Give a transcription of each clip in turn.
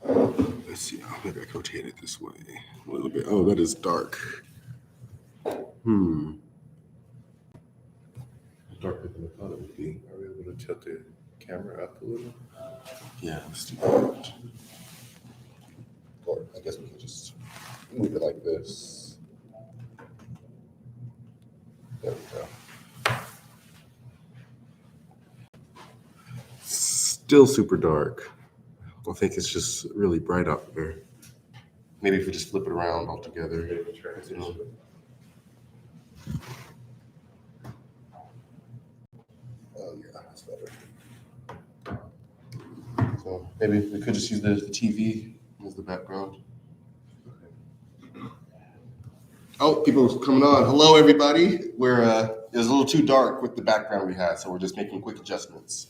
Let's see. Oh, maybe I can rotate it this way a little bit. Oh, that is dark. Darker than I thought it would be. Are we able to tilt the camera up a little? Yeah, let's do that. Or I guess we can just move it like this. There we go. Still super dark. I think it's just really bright out there. Maybe if we just flip it around altogether. Oh yeah, that's better. So maybe we could just use the TV as the background. Oh, people are coming on. Hello, everybody. It was a little too dark with the background we had, so we're just making quick adjustments.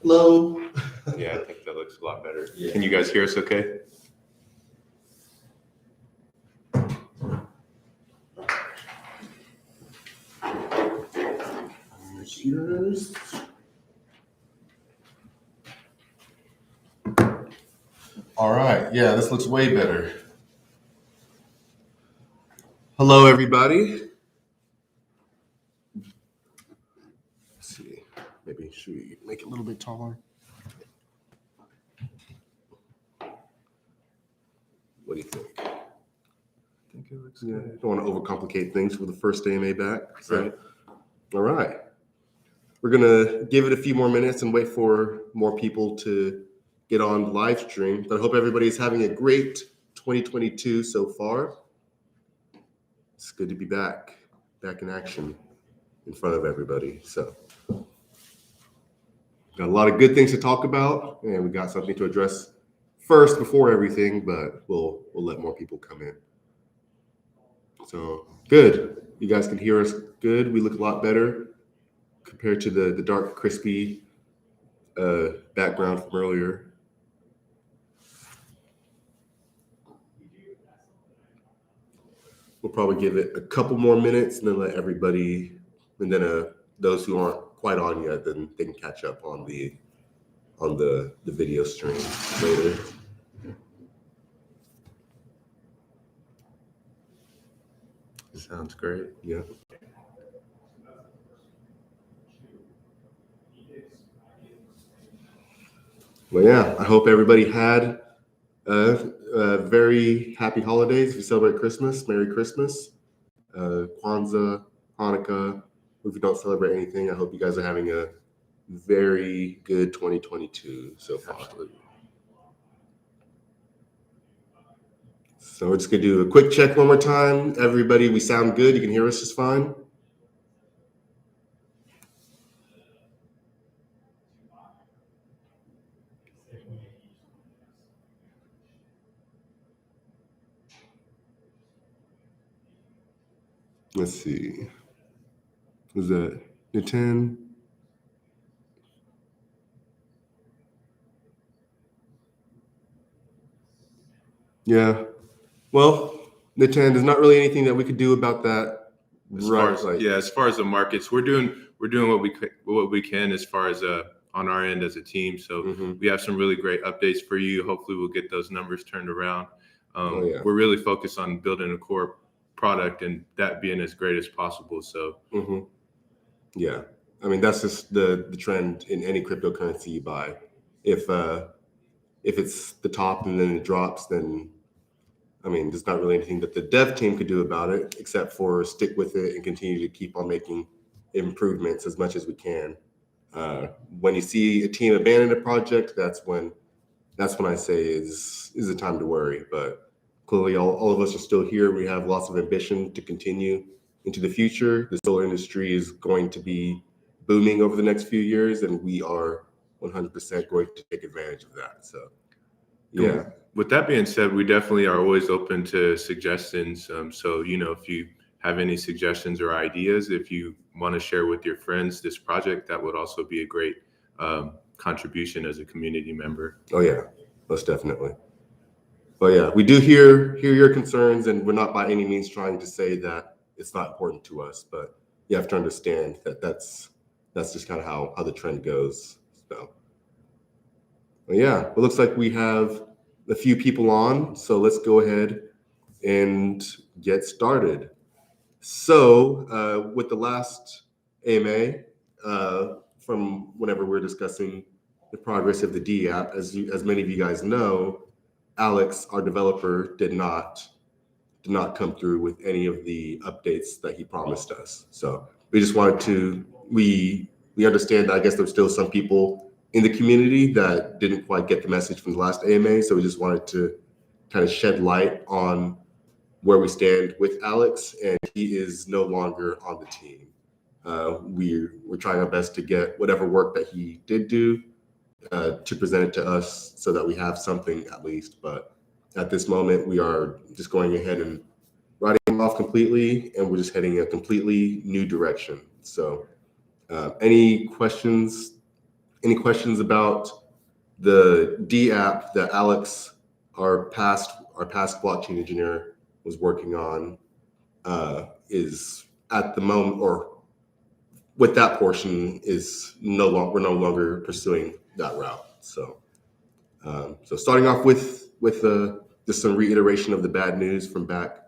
Hello. Yeah, I think that looks a lot better. Yeah. Can you guys hear us okay? Cheers. All right. Yeah, this looks way better. Hello, everybody. Let's see. Maybe should we make it a little bit taller? What do you think? I think it looks good. Don't want to overcomplicate things for the first AMA back. So. Right. All right. We're going to give it a few more minutes and wait for more people to get on the live stream. But I hope everybody's having a great 2022 so far. It's good to be back in action in front of everybody. So got a lot of good things to talk about, and we got something to address first before everything, but we'll let more people come in. So good. You guys can hear us good. We look a lot better compared to the dark, crispy background from earlier. We'll probably give it a couple more minutes and then let everybody, and then those who aren't quite on yet, then they can catch up on the video stream later. Sounds great. Yeah. Well, yeah, I hope everybody had very happy holidays. If you celebrate Christmas, Merry Christmas. Kwanzaa, Hanukkah. If you don't celebrate anything, I hope you guys are having a very good 2022 so far. Absolutely. So we're just going to do a quick check one more time. Everybody, we sound good. You can hear us just fine. Let's see. Was that Nitin? Yeah. Well, Nitin, there's not really anything that we could do about that. As far as the markets, we're doing what we can as far as on our end as a team. So we have some really great updates for you. Hopefully, we'll get those numbers turned around. We're really focused on building a core product and that being as great as possible. So yeah, I mean that's just the trend in any cryptocurrency you buy. If it's the top and then it drops, then I mean there's not really anything that the dev team could do about it except for stick with it and continue to keep on making improvements as much as we can. When you see a team abandon a project, that's when I say is the time to worry. But clearly, all of us are still here. We have lots of ambition to continue into the future. The solar industry is going to be booming over the next few years, and we are 100% going to take advantage of that. So, yeah. With that being said, we definitely are always open to suggestions. So, if you have any suggestions or ideas, if you want to share with your friends this project, that would also be a great contribution as a community member. Oh, yeah, most definitely. But yeah, we do hear your concerns, and we're not by any means trying to say that it's not important to us, but you have to understand that that's just kind of how the trend goes. So, but yeah, it looks like we have a few people on, so let's go ahead and get started. So, with the last AMA, from whenever we're discussing the progress of the D app, as many of you guys know, Alex, our developer, did not come through with any of the updates that he promised us. So we just wanted to we understand that I guess there's still some people in the community that didn't quite get the message from the last AMA. So we just wanted to kind of shed light on where we stand with Alex, and he is no longer on the team. We're trying our best to get whatever work that he did do to present it to us so that we have something at least. But at this moment, we are just going ahead and writing him off completely, and we're just heading a completely new direction. So, any questions? Any questions about the D app that Alex, our past blockchain engineer, was working on? Is at the moment, or with that portion, is we're no longer pursuing that route. So, so starting off with just some reiteration of the bad news from back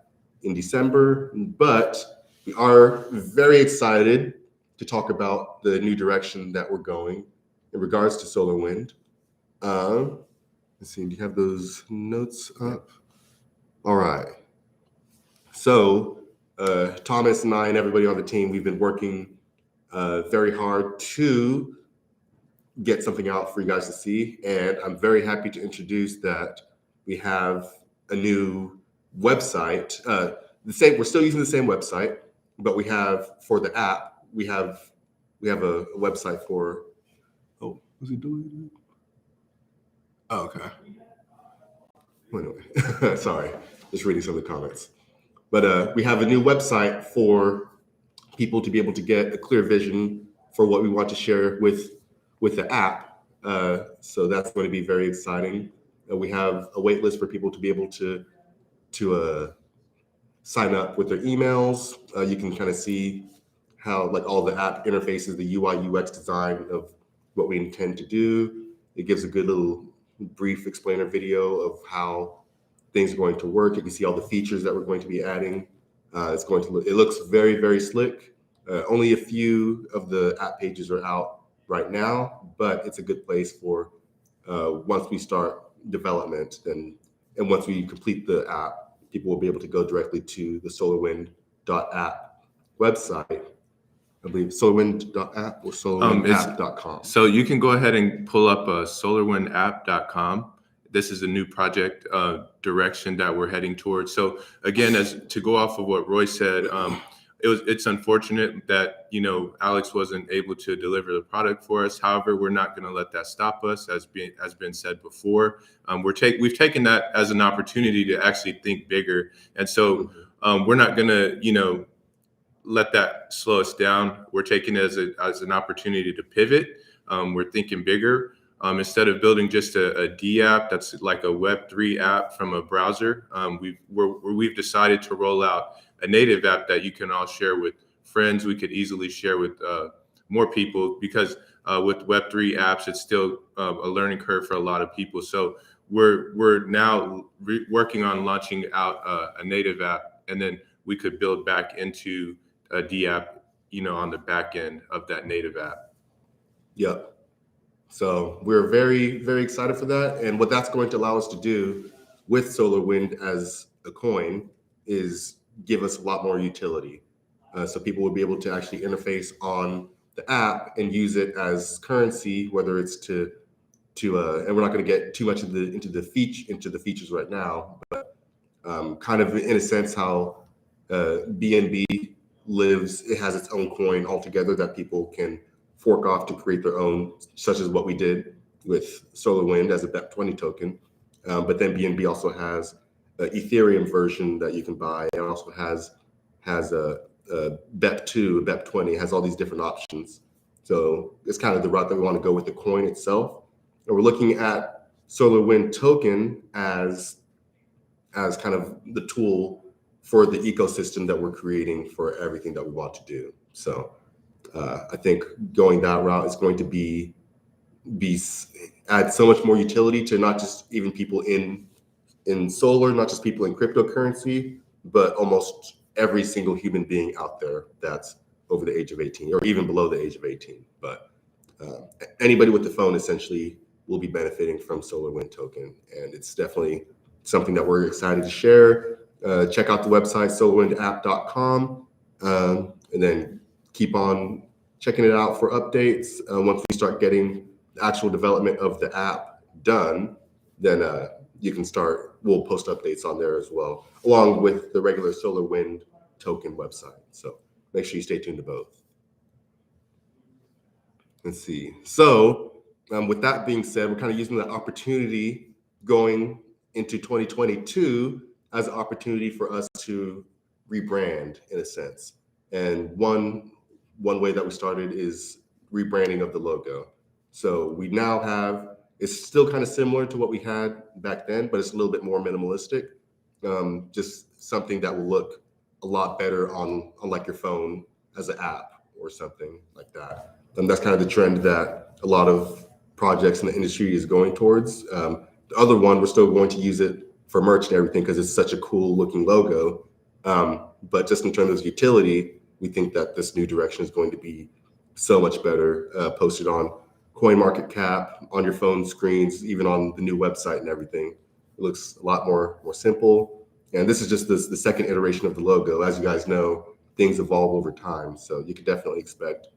in December, but we are very excited to talk about the new direction that we're going in regards to SolarWind. Let's see, do you have those notes up? All right. So Thomas and I and everybody on the team, we've been working very hard to get something out for you guys to see. And I'm very happy to introduce that we have a new website. We're still using the same website, but we have, for the app, we have a website for, oh, was it doing it? Oh, okay. Anyway, sorry, just reading some of the comments. But we have a new website for people to be able to get a clear vision for what we want to share with the app. So that's going to be very exciting. We have a wait list for people to be able to sign up with their emails. You can kind of see how, like, all the app interfaces, the UI UX design of what we intend to do. It gives a good little brief explainer video of how things are going to work. You can see all the features that we're going to be adding. It looks very, very slick. Only a few of the app pages are out right now, but it's a good place for once we start development and once we complete the app, people will be able to go directly to the SolarWind.app website. I believe SolarWind.app or SolarWindApp.com. So you can go ahead and pull up SolarWindApp.com. This is a new project direction that we're heading towards. So again, to go off of what Roy said, it's unfortunate that Alex wasn't able to deliver the product for us. However, we're not going to let that stop us, as been said before. We've taken that as an opportunity to actually think bigger, and so we're not going to let that slow us down. We're taking it as an opportunity to pivot. We're thinking bigger. Instead of building just a D app that's like a Web3 app from a browser, we've decided to roll out a native app that you can all share with friends. We could easily share with more people, because with Web3 apps, it's still a learning curve for a lot of people. So we're now working on launching out a native app, and then we could build back into a D app, on the back end of that native app. Yep. So we're very, very excited for that. And what that's going to allow us to do with SolarWind as a coin is give us a lot more utility. So people will be able to actually interface on the app and use it as currency, whether it's to and we're not going to get too much into the features right now, but kind of in a sense how BNB lives, it has its own coin altogether that people can fork off to create their own, such as what we did with SolarWind as a BEP20 token. But then BNB also has an Ethereum version that you can buy. It also has a BEP2, BEP20, has all these different options. So it's kind of the route that we want to go with the coin itself. And we're looking at SolarWind Token as kind of the tool for the ecosystem that we're creating for everything that we want to do. So I think going that route is going to be add so much more utility to not just even people in solar, not just people in cryptocurrency, but almost every single human being out there that's over the age of 18 or even below the age of 18. But anybody with the phone essentially will be benefiting from SolarWind Token. And it's definitely something that we're excited to share. Check out the website, solarwindapp.com, and then keep on checking it out for updates. Once we start getting the actual development of the app done, then you can we'll post updates on there as well, along with the regular SolarWind Token website. So make sure you stay tuned to both. Let's see. So with that being said, we're kind of using the opportunity going into 2022 as an opportunity for us to rebrand in a sense. And one way that we started is rebranding of the logo. So we now have, it's still kind of similar to what we had back then, but it's a little bit more minimalistic. Just something that will look a lot better on like your phone as an app or something like that. And that's kind of the trend that a lot of projects in the industry is going towards. The other one, we're still going to use it for merch and everything because it's such a cool looking logo. But just in terms of utility, we think that this new direction is going to be so much better, posted on CoinMarketCap, on your phone screens, even on the new website and everything. It looks a lot more simple. And this is just the second iteration of the logo. As you guys know, things evolve over time. So you can definitely expect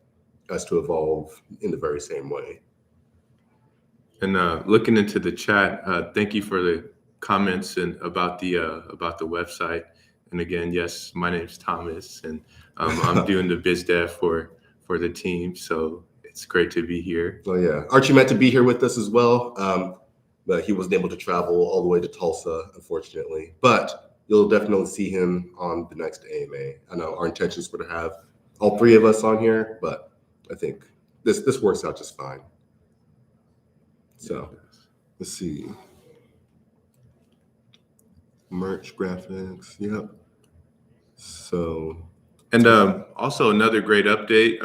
us to evolve in the very same way. And looking into the chat, thank you for the comments and about the website. And again, yes, my name's Thomas, and I'm doing the biz dev for the team. So it's great to be here. Oh yeah, Archie meant to be here with us as well, but he wasn't able to travel all the way to Tulsa, unfortunately. But you'll definitely see him on the next AMA. I know our intentions were to have all three of us on here, but I think this works out just fine. So let's see. Merch graphics, yep. So, and also another great update.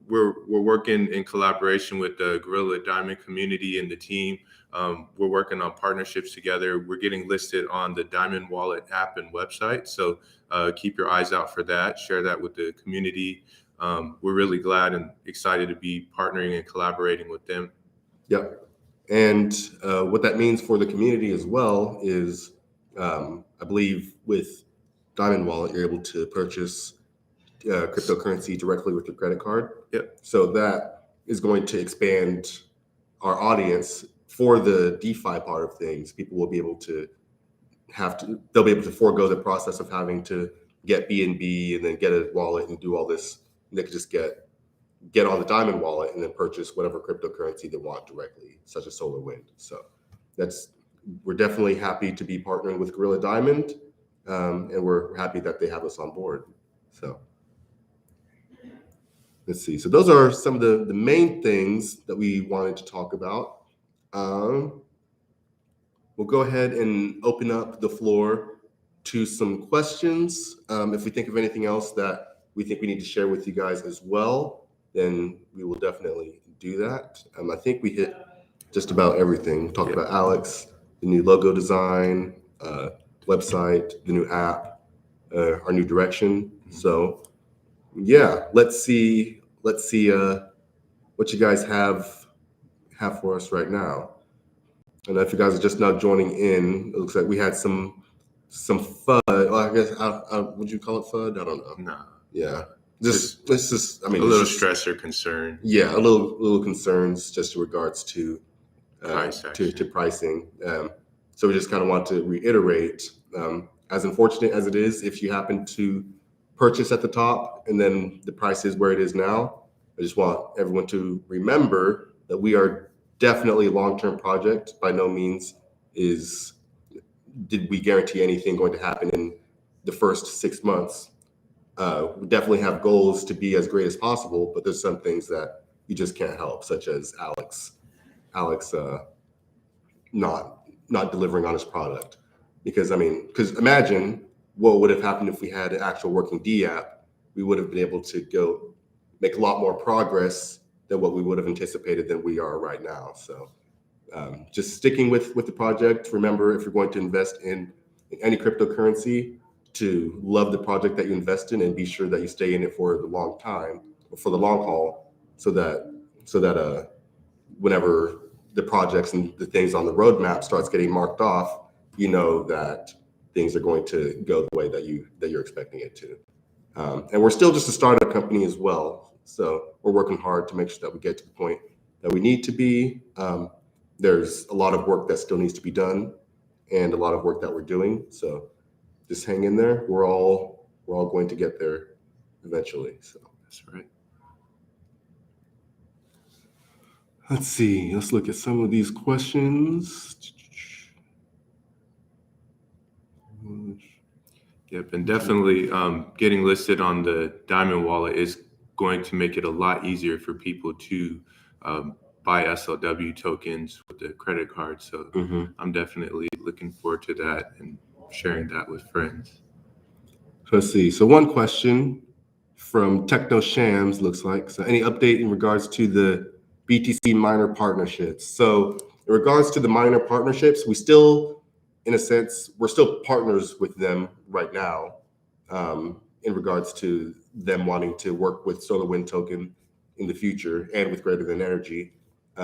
We're working in collaboration with the Gorilla Diamond community and the team. We're working on partnerships together. We're getting listed on the Diamond Wallet app and website. So keep your eyes out for that. Share that with the community. We're really glad and excited to be partnering and collaborating with them. Yep. And what that means for the community as well is, I believe with Diamond Wallet, you're able to purchase cryptocurrency directly with your credit card. Yep. So that is going to expand our audience for the DeFi part of things. People will be able to they'll be able to forego the process of having to get BNB and then get a wallet and do all this. And they could just get on the Diamond Wallet and then purchase whatever cryptocurrency they want directly, such as SolarWind. So we're definitely happy to be partnering with Gorilla Diamond, and we're happy that they have us on board. So let's see. So those are some of the main things that we wanted to talk about. We'll go ahead and open up the floor to some questions. If we think of anything else that we think we need to share with you guys as well, then we will definitely do that. I think we hit just about everything. We talked about Alex, the new logo design, website, the new app, our new direction. So yeah, let's see what you guys have for us right now. And if you guys are just now joining in, it looks like we had some FUD. Well, I guess would you call it FUD? I don't know. No. Yeah. Just I mean, a little stress or concern. Yeah, a little concerns just in regards to pricing. So we just kind of want to reiterate, as unfortunate as it is, if you happen to purchase at the top and then the price is where it is now, I just want everyone to remember that we are definitely a long-term project. By no means did we guarantee anything going to happen in the first 6 months. We definitely have goals to be as great as possible, but there's some things that you just can't help, such as Alex not delivering on his product. Because imagine what would have happened if we had an actual working D app. We would have been able to go make a lot more progress than what we would have anticipated than we are right now. So just sticking with the project. Remember, if you're going to invest in any cryptocurrency, to love the project that you invest in and be sure that you stay in it for the long time, or for the long haul, so that whenever the projects and the things on the roadmap starts getting marked off, you know that things are going to go the way that you're expecting it to. And we're still just a startup company as well, so we're working hard to make sure that we get to the point that we need to be. There's a lot of work that still needs to be done, and a lot of work that we're doing. So just hang in there. We're all going to get there eventually. So that's right. Let's see. Let's look at some of these questions. Yep, and definitely getting listed on the Diamond Wallet is going to make it a lot easier for people to buy SLW tokens with the credit card. So I'm definitely looking forward to that and sharing that with friends. Let's see. So one question from Techno Shams looks like. So any update in regards to the BTC Minor Partnerships? So in regards to the minor partnerships, we still, in a sense, we're still partners with them right now, in regards to them wanting to work with SolarWind Token in the future and with Greater Than Energy.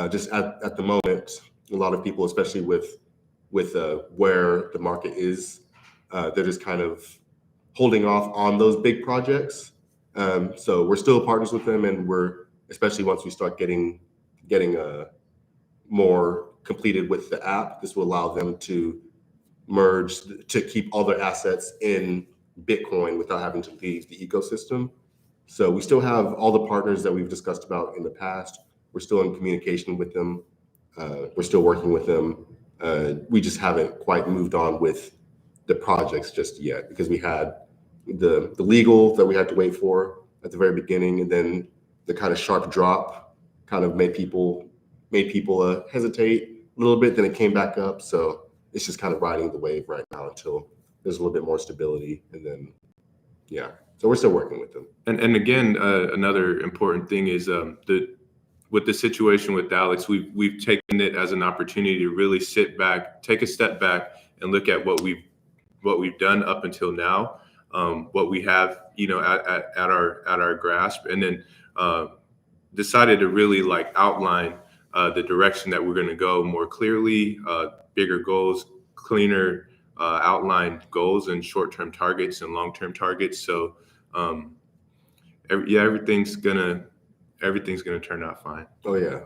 Just at the moment, a lot of people, especially with where the market is, they're just kind of holding off on those big projects. So we're still partners with them, and we're, especially once we start getting more completed with the app, this will allow them to merge, to keep all their assets in Bitcoin without having to leave the ecosystem. So we still have all the partners that we've discussed about in the past. We're still in communication with them. We're still working with them. We just haven't quite moved on with the projects just yet, because we had the legal that we had to wait for at the very beginning, and then the kind of sharp drop kind of made people hesitate a little bit. Then it came back up, so it's just kind of riding the wave right now until there's a little bit more stability, and then so we're still working with them. And again, another important thing is with the situation with Alex, we've taken it as an opportunity to really sit back, take a step back, and look at what we've done up until now, what we have, at our grasp, and then decided to really outline the direction that we're going to go more clearly, bigger goals, cleaner outlined goals, and short-term targets and long-term targets. So everything's gonna turn out fine. Oh yeah.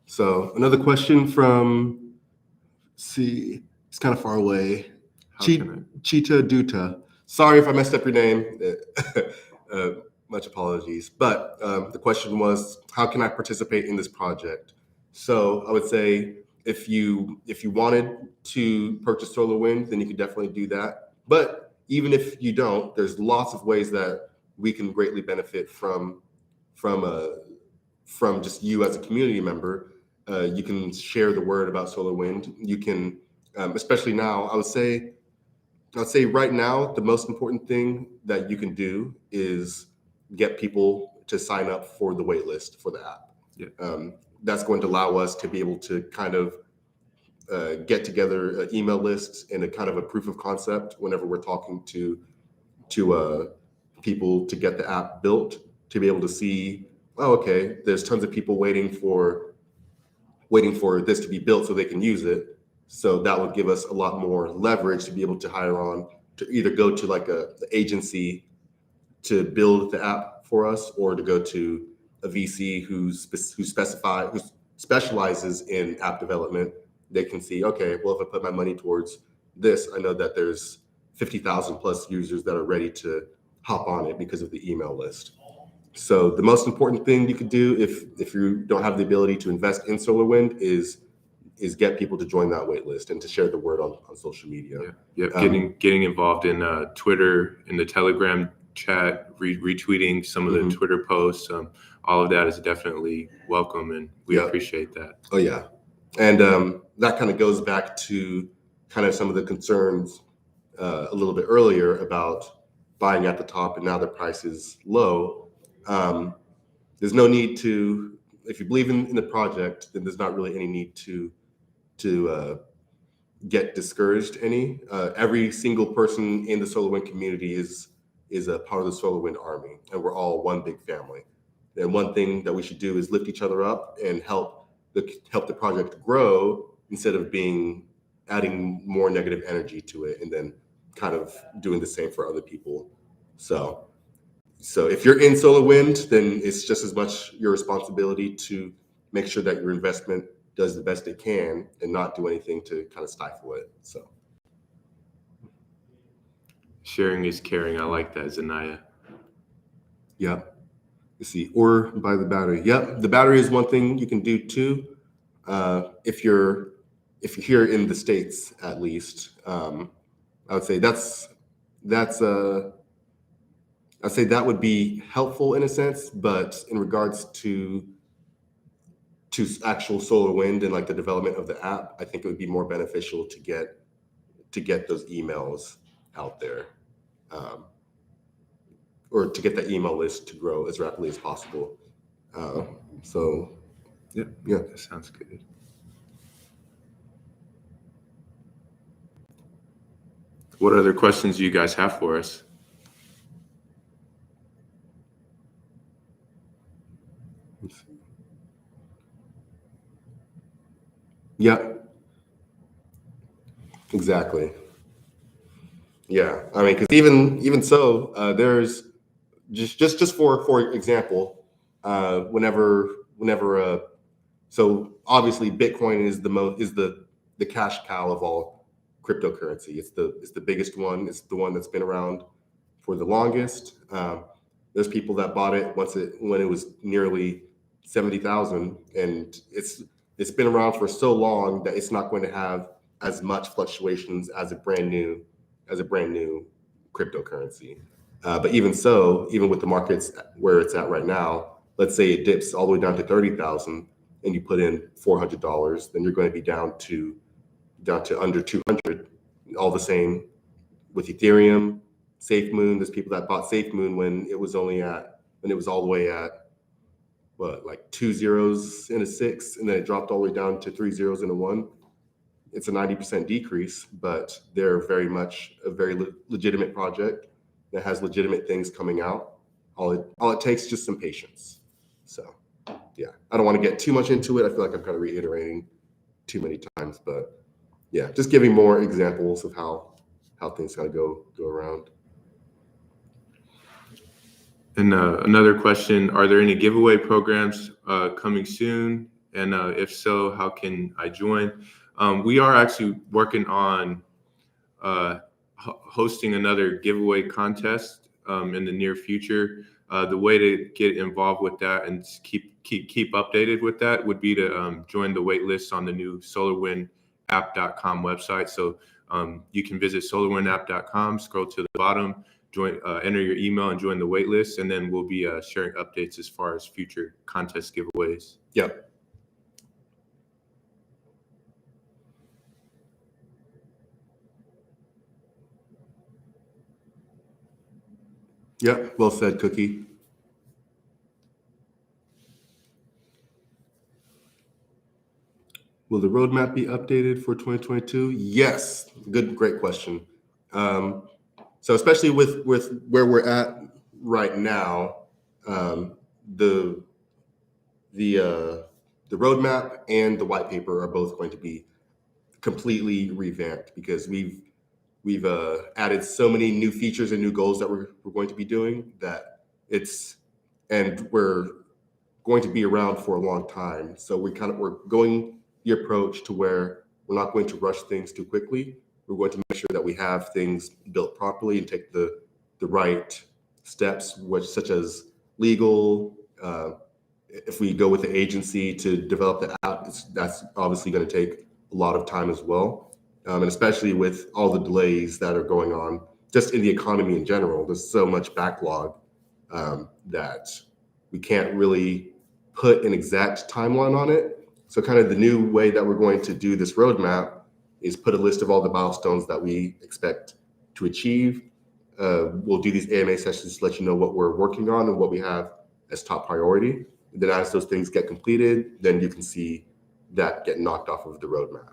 So another question from, it's kind of far away. Cheetah Duta. Sorry if I messed up your name. Much apologies. But the question was, how can I participate in this project? So I would say, if you wanted to purchase SolarWind, then you could definitely do that. But even if you don't, there's lots of ways that we can greatly benefit from just you as a community member. You can share the word about SolarWind. You can, especially now, I'd say right now, the most important thing that you can do is get people to sign up for the waitlist for the app. Yeah. That's going to allow us to be able to kind of get together email lists and a kind of a proof of concept whenever we're talking to people to get the app built, to be able to see, oh, okay, there's tons of people waiting for this to be built so they can use it. So that would give us a lot more leverage to be able to hire on, to either go to the agency to build the app for us, or to go to a VC who specializes in app development. They can see, okay, well, if I put my money towards this, I know that there's 50,000 plus users that are ready to hop on it because of the email list. So the most important thing you could do if you don't have the ability to invest in SolarWind is get people to join that wait list and to share the word on social media. Yeah. Getting involved in Twitter, in the Telegram chat, retweeting some of the Twitter posts. All of that is definitely welcome, and we appreciate that. Oh yeah, and that kind of goes back to kind of some of the concerns a little bit earlier about buying at the top and now the price is low. There's no need to, if you believe in the project, then there's not really any need to get discouraged any. Every single person in the SolarWind community is a part of the SolarWind army, and we're all one big family. And one thing that we should do is lift each other up and help the project grow instead of adding more negative energy to it and then kind of doing the same for other people. So if you're in SolarWind, then it's just as much your responsibility to make sure that your investment does the best it can and not do anything to kind of stifle it. So sharing is caring. I like that, Zanaya. Yep. You see, or buy the battery. Yep, the battery is one thing you can do too. If you're here in the States, at least, I would say I'd say that would be helpful in a sense, but in regards to actual SolarWind and like the development of the app, I think it would be more beneficial to get those emails out there, or to get that email list to grow as rapidly as possible. So yeah, that sounds good. What other questions do you guys have for us? Yep. Exactly. Yeah. I mean, because even so, there's just for example, whenever so obviously Bitcoin is the cash cow of all cryptocurrency. It's the biggest one. It's the one that's been around for the longest. There's people that bought it when it was nearly 70,000, and it's been around for so long that it's not going to have as much fluctuations as a brand new cryptocurrency. But even so, even with the markets where it's at right now, let's say it dips all the way down to 30,000, and you put in $400, then you're going to be down to under 200. All the same with Ethereum, SafeMoon. There's people that bought SafeMoon when it was all the way at what, like 2 zeros and a 6, and then it dropped all the way down to 3 zeros and a 1. It's a 90% decrease, but they're very much a very legitimate project that has legitimate things coming out. All it takes is just some patience. So yeah, I don't want to get too much into it. I feel like I'm kind of reiterating too many times, but yeah, just giving more examples of how things kind of go around. And another question, are there any giveaway programs coming soon? And if so, how can I join? We are actually working on hosting another giveaway contest in the near future. The way to get involved with that and keep updated with that would be to join the wait list on the new SolarWindApp.com website. So you can visit SolarWindApp.com, scroll to the bottom, enter your email and join the wait list, and then we'll be sharing updates as far as future contest giveaways. Yep. Yep, well said, Cookie. Will the roadmap be updated for 2022? Yes, great question. So especially with where we're at right now, the roadmap and the white paper are both going to be completely revamped because we've added so many new features and new goals that we're going to be doing and we're going to be around for a long time. So we're going the approach to where we're not going to rush things too quickly. We're going to make sure that we have things built properly and take the right steps, such as legal. If we go with the agency to develop the app, that's obviously going to take a lot of time as well. And especially with all the delays that are going on just in the economy in general, there's so much backlog that we can't really put an exact timeline on it. So kind of the new way that we're going to do this roadmap is put a list of all the milestones that we expect to achieve. We'll do these AMA sessions to let you know what we're working on and what we have as top priority. And then as those things get completed, then you can see that get knocked off of the roadmap.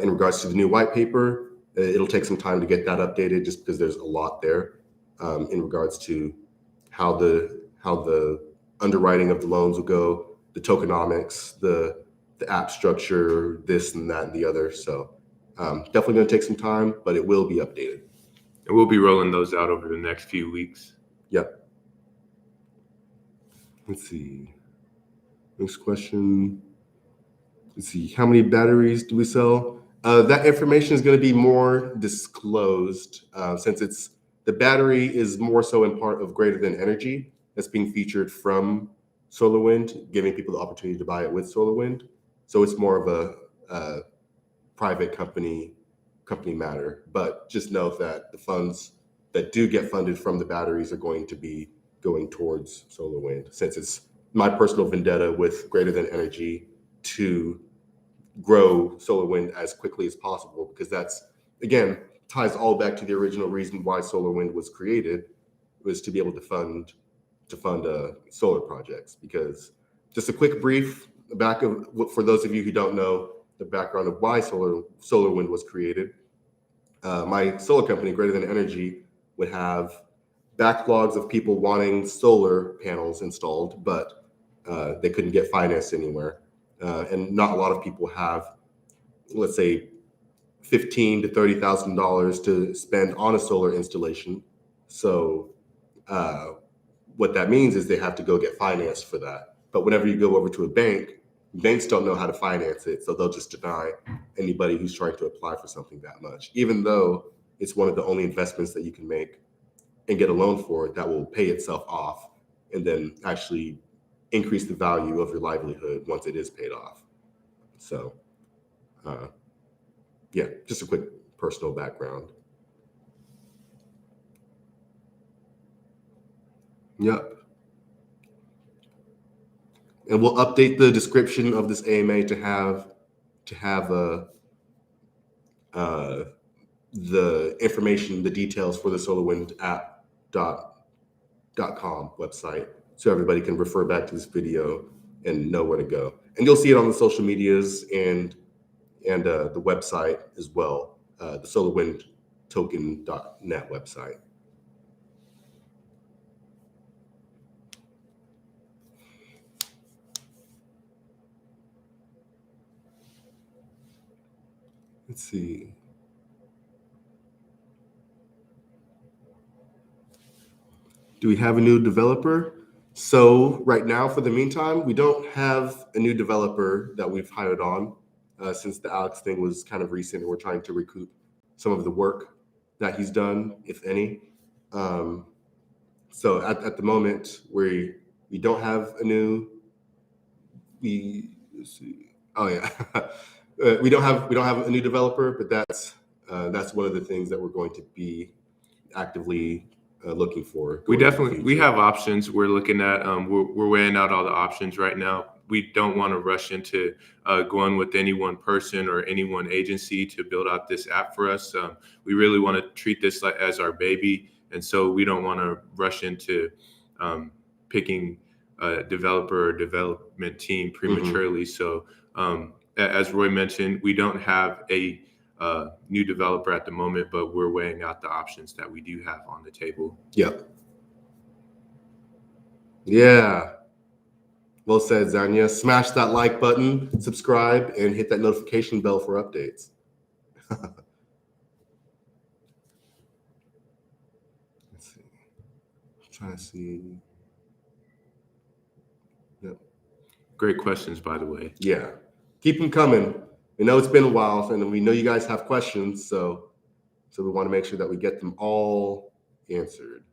In regards to the new white paper, it'll take some time to get that updated just because there's a lot there in regards to how the underwriting of the loans will go, the tokenomics, the app structure, this and that and the other. So definitely going to take some time, but it will be updated. And we'll be rolling those out over the next few weeks. Yep. Let's see. Next question. Let's see. How many batteries do we sell? That information is going to be more disclosed since the battery is more so in part of Greater Than Energy that's being featured from SolarWind, giving people the opportunity to buy it with SolarWind. So it's more of a private company matter. But just note that the funds that do get funded from the batteries are going to be going towards SolarWind, since it's my personal vendetta with Greater Than Energy to grow SolarWind as quickly as possible, because that's, again, ties all back to the original reason why SolarWind was created, was to be able to fund solar projects. Because just a quick brief back of, for those of you who don't know the background of why SolarWind was created, my solar company, Greater Than Energy, would have backlogs of people wanting solar panels installed, but they couldn't get financed anywhere. And not a lot of people have, let's say, $15,000 to $30,000 to spend on a solar installation. So what that means is they have to go get financed for that. But whenever you go over to a bank, banks don't know how to finance it, so they'll just deny anybody who's trying to apply for something that much, even though it's one of the only investments that you can make and get a loan for that will pay itself off and then actually increase the value of your livelihood once it is paid off. So yeah, just a quick personal background. Yep. And we'll update the description of this AMA to have the information, the details for the SolarWindApp.com website, so everybody can refer back to this video and know where to go. And you'll see it on the social medias and the website as well, the SolarWind Token.net website. Let's see. Do we have a new developer? So right now, for the meantime, we don't have a new developer that we've hired on since the Alex thing was kind of recent, and we're trying to recoup some of the work that he's done, if any. So at the moment, we don't have a new. Let's see. Oh yeah, we don't have a new developer, but that's one of the things that we're going to be actively looking for. We have options we're looking at. We're weighing out all the options right now. We don't want to rush into going with any one person or any one agency to build out this app for us. We really want to treat this as our baby, and so we don't want to rush into picking a developer or development team prematurely. Mm-hmm. So as Roy mentioned, we don't have a new developer at the moment, but we're weighing out the options that we do have on the table. Yep. Yeah. Well said, Zanya. Smash that like button, subscribe, and hit that notification bell for updates. Let's see. I'm trying to see. Yep. Great questions, by the way. Yeah. Keep them coming. We know it's been a while, and we know you guys have questions, so we want to make sure that we get them all answered.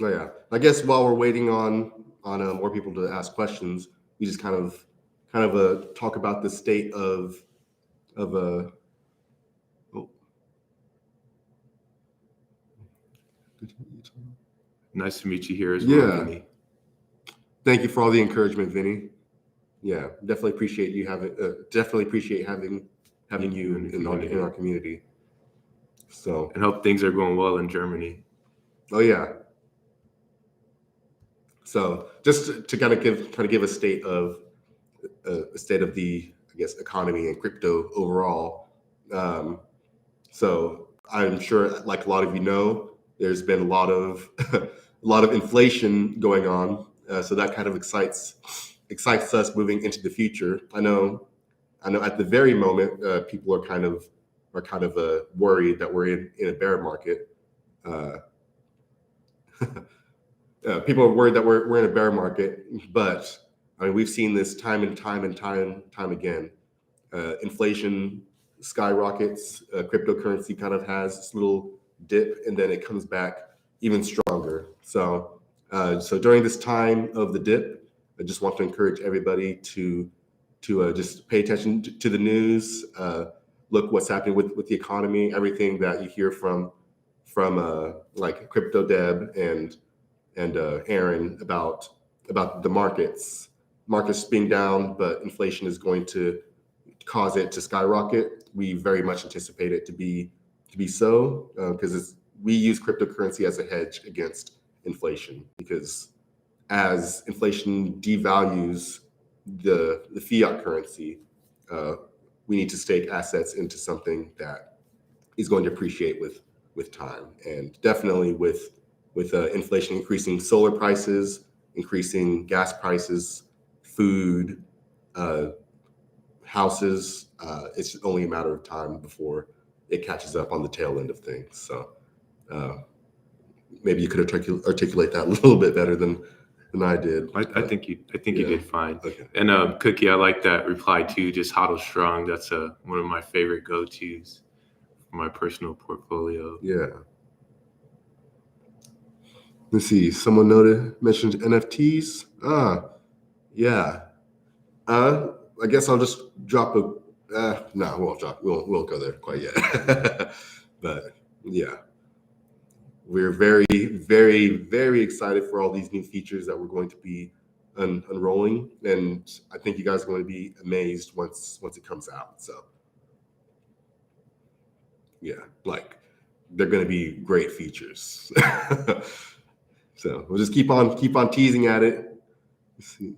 Oh yeah. I guess while we're waiting on more people to ask questions, we just kind of talk about the state of oh, Nice to meet you here as well, yeah. Vinny. Thank you for all the encouragement, Vinny. Yeah, definitely appreciate you having you in our community. So, and hope things are going well in Germany. Oh yeah. So just to kind of give a state of the, I guess, economy and crypto overall. So I'm sure, like a lot of you know, there's been a lot of a lot of inflation going on. So that kind of excites us moving into the future. I know at the very moment, people are kind of worried that we're in a bear market. Uh, People are worried that we're in a bear market, but I mean, we've seen this time and time again. Inflation skyrockets, cryptocurrency kind of has this little dip, and then it comes back even stronger. So, so during this time of the dip, I just want to encourage everybody to just pay attention to the news, look what's happening with the economy, everything that you hear from like Crypto Deb and Aaron about the markets being down, but inflation is going to cause it to skyrocket. We very much anticipate it to be so, because we use cryptocurrency as a hedge against inflation, because as inflation devalues the fiat currency, we need to stake assets into something that is going to appreciate with time, and definitely with inflation increasing solar prices, increasing gas prices, food, houses. It's only a matter of time before it catches up on the tail end of things. So maybe you could articulate that a little bit better than I did. I think you did fine. Okay. And Cookie, I like that reply too. Just hodl strong. That's one of my favorite go-tos for my personal portfolio. Yeah. Let's see. Someone mentioned NFTs. Yeah. I guess I'll just drop a. No, we won't drop. We won't go there quite yet. But yeah, we're very, very, very excited for all these new features that we're going to be unrolling, and I think you guys are going to be amazed once it comes out. So yeah, like they're going to be great features. So we'll just keep on teasing at it. Let's see.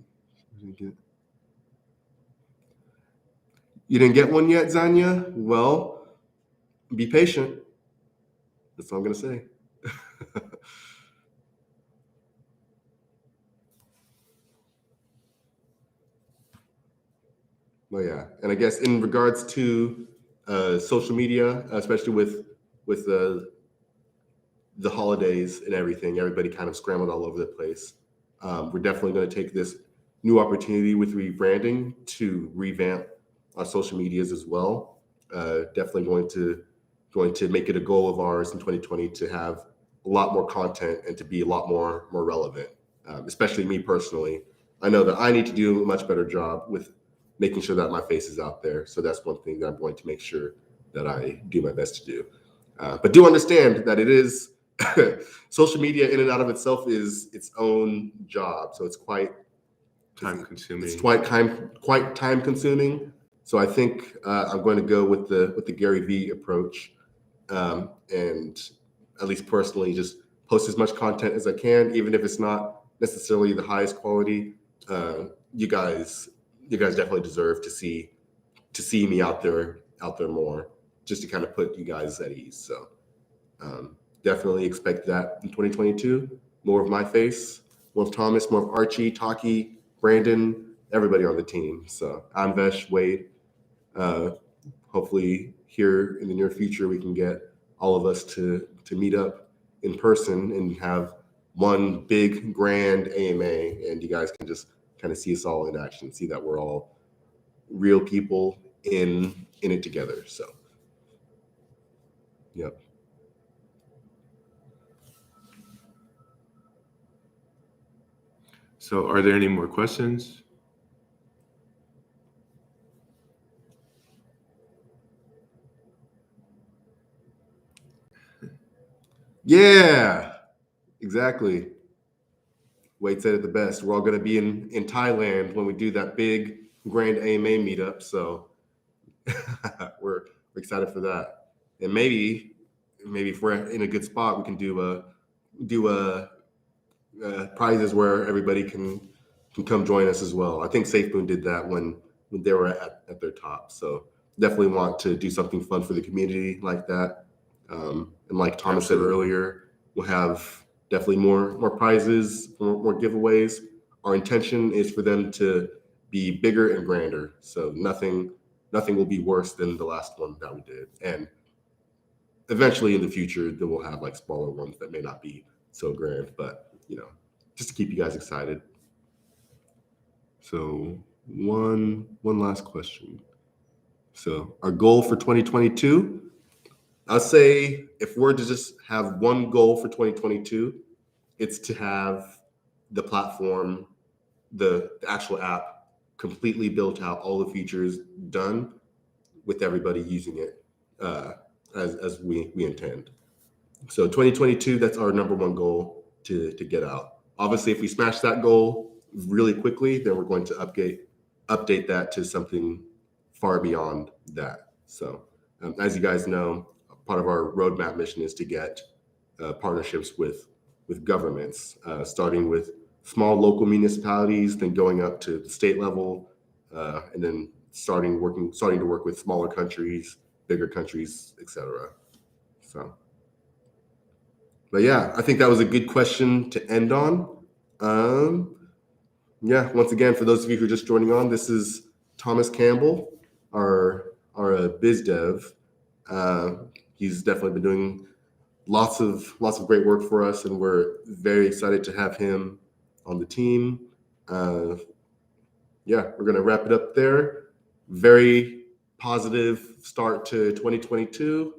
You didn't get one yet, Zanya? Well, be patient. That's all I'm going to say. Well, yeah. And I guess in regards to social media, especially with the holidays and everything, everybody kind of scrambled all over the place. We're definitely going to take this new opportunity with rebranding to revamp our social medias as well. Definitely going to make it a goal of ours in 2020 to have a lot more content and to be a lot more relevant. Especially me personally, I know that I need to do a much better job with making sure that my face is out there. So that's one thing that I'm going to make sure that I do my best to do. But do understand that it is social media in and out of itself is its own job. So it's quite time consuming. It's quite time consuming. So I think I'm going to go with the Gary Vee approach, and at least personally, just post as much content as I can, even if it's not necessarily the highest quality. You guys definitely deserve to see me out there more, just to kind of put you guys at ease. So definitely expect that in 2022. More of my face, more of Thomas, more of Archie, Taki, Brandon, everybody on the team. So Anvesh, Wade. Hopefully here in the near future, we can get all of us to meet up in person and have one big grand AMA, and you guys can just kind of see us all in action, see that we're all real people in it together. So, yep. So are there any more questions? Yeah, exactly. Wade said it the best. We're all going to be in Thailand when we do that big grand AMA meetup. So we're excited for that. And maybe if we're in a good spot, we can do prizes where everybody can come join us as well. I think SafeMoon did that when they were at their top. So definitely want to do something fun for the community like that. And like Thomas Absolutely. said earlier, we'll have definitely more prizes, more giveaways. Our intention is for them to be bigger and grander. So nothing will be worse than the last one that we did. And eventually in the future, then we'll have like smaller ones that may not be so grand, but just to keep you guys excited. So one last question. So our goal for 2022, I'll say if we're to just have one goal for 2022, it's to have the platform, the actual app completely built out, all the features done with everybody using it as we intend. So 2022, that's our number one goal to get out. Obviously, if we smash that goal really quickly, then we're going to update that to something far beyond that. So as you guys know, part of our roadmap mission is to get partnerships with governments, starting with small local municipalities, then going up to the state level, and then starting to work with smaller countries, bigger countries, etc. So, but yeah, I think that was a good question to end on. Yeah, once again, for those of you who are just joining on, this is Thomas Campbell, our biz dev. He's definitely been doing lots of great work for us, and we're very excited to have him on the team. Yeah, we're gonna wrap it up there. Very positive start to 2022,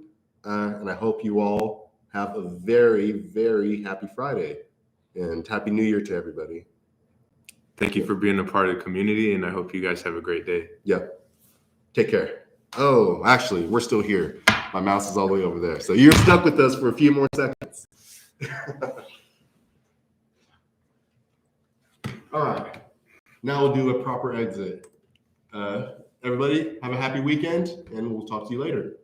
and I hope you all have a very, very happy Friday and happy New Year to everybody. Thank you for being a part of the community, and I hope you guys have a great day. Yeah, take care. Oh, actually, we're still here. My mouse is all the way over there, so you're stuck with us for a few more seconds. All right, now we'll do a proper exit. Everybody, have a happy weekend, and we'll talk to you later.